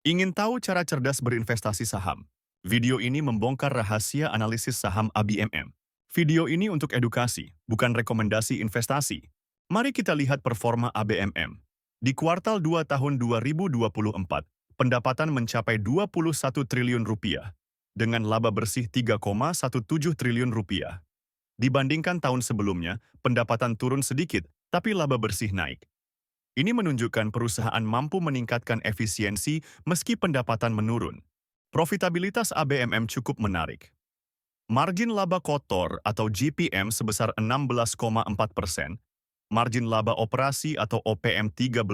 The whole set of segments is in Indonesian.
Ingin tahu cara cerdas berinvestasi saham? Video ini membongkar rahasia analisis saham ABMM. Video ini untuk edukasi, bukan rekomendasi investasi. Mari kita lihat performa ABMM. Di kuartal 2 tahun 2024, pendapatan mencapai 21 triliun rupiah dengan laba bersih 3,17 triliun rupiah. Dibandingkan tahun sebelumnya, pendapatan turun sedikit, tapi laba bersih naik. Ini menunjukkan perusahaan mampu meningkatkan efisiensi meski pendapatan menurun. Profitabilitas ABMM cukup menarik. Margin laba kotor atau GPM sebesar 16,4%, margin laba operasi atau OPM 13,1%,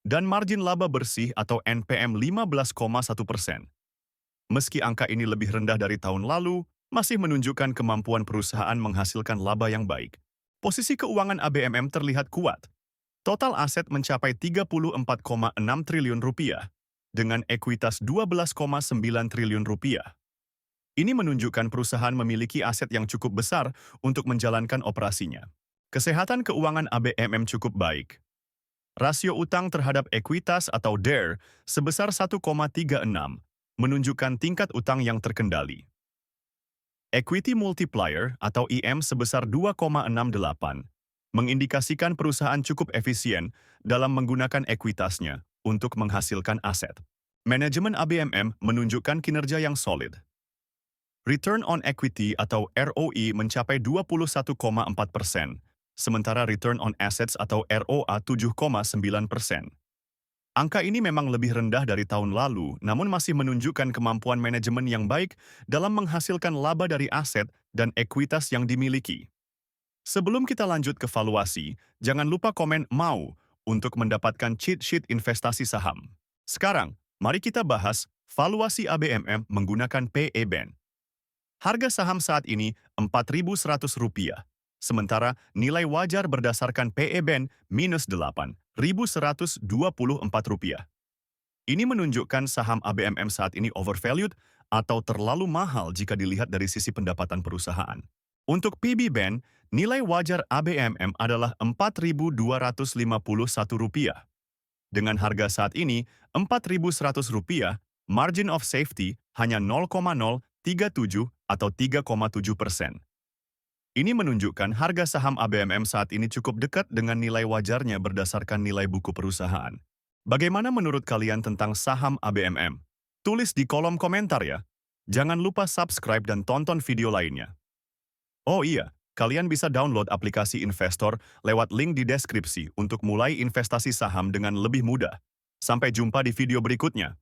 dan margin laba bersih atau NPM 15,1%. Meski angka ini lebih rendah dari tahun lalu, masih menunjukkan kemampuan perusahaan menghasilkan laba yang baik. Posisi keuangan ABMM terlihat kuat. Total aset mencapai 34,6 triliun rupiah dengan ekuitas 12,9 triliun rupiah. Ini menunjukkan perusahaan memiliki aset yang cukup besar untuk menjalankan operasinya. Kesehatan keuangan ABMM cukup baik. Rasio utang terhadap ekuitas atau DER sebesar 1,36, menunjukkan tingkat utang yang terkendali. Equity multiplier atau IM sebesar 2,68, mengindikasikan perusahaan cukup efisien dalam menggunakan ekuitasnya untuk menghasilkan aset. Manajemen ABMM menunjukkan kinerja yang solid. Return on equity atau ROE mencapai 21,4%, sementara return on assets atau ROA 7,9%. Angka ini memang lebih rendah dari tahun lalu, namun masih menunjukkan kemampuan manajemen yang baik dalam menghasilkan laba dari aset dan ekuitas yang dimiliki. Sebelum kita lanjut ke valuasi, jangan lupa komen "mau" untuk mendapatkan cheat sheet investasi saham. Sekarang, mari kita bahas valuasi ABMM menggunakan PE Band. Harga saham saat ini Rp4.100, sementara nilai wajar berdasarkan PE Band minus Rp8.124. Ini menunjukkan saham ABMM saat ini overvalued atau terlalu mahal jika dilihat dari sisi pendapatan perusahaan. Untuk PB Band, nilai wajar ABMM adalah Rp4.251. Dengan harga saat ini Rp4.100, margin of safety hanya 0,037 atau 3,7%. Ini menunjukkan harga saham ABMM saat ini cukup dekat dengan nilai wajarnya berdasarkan nilai buku perusahaan. Bagaimana menurut kalian tentang saham ABMM? Tulis di kolom komentar ya. Jangan lupa subscribe dan tonton video lainnya. Oh iya, kalian bisa download aplikasi investor lewat link di deskripsi untuk mulai investasi saham dengan lebih mudah. Sampai jumpa di video berikutnya.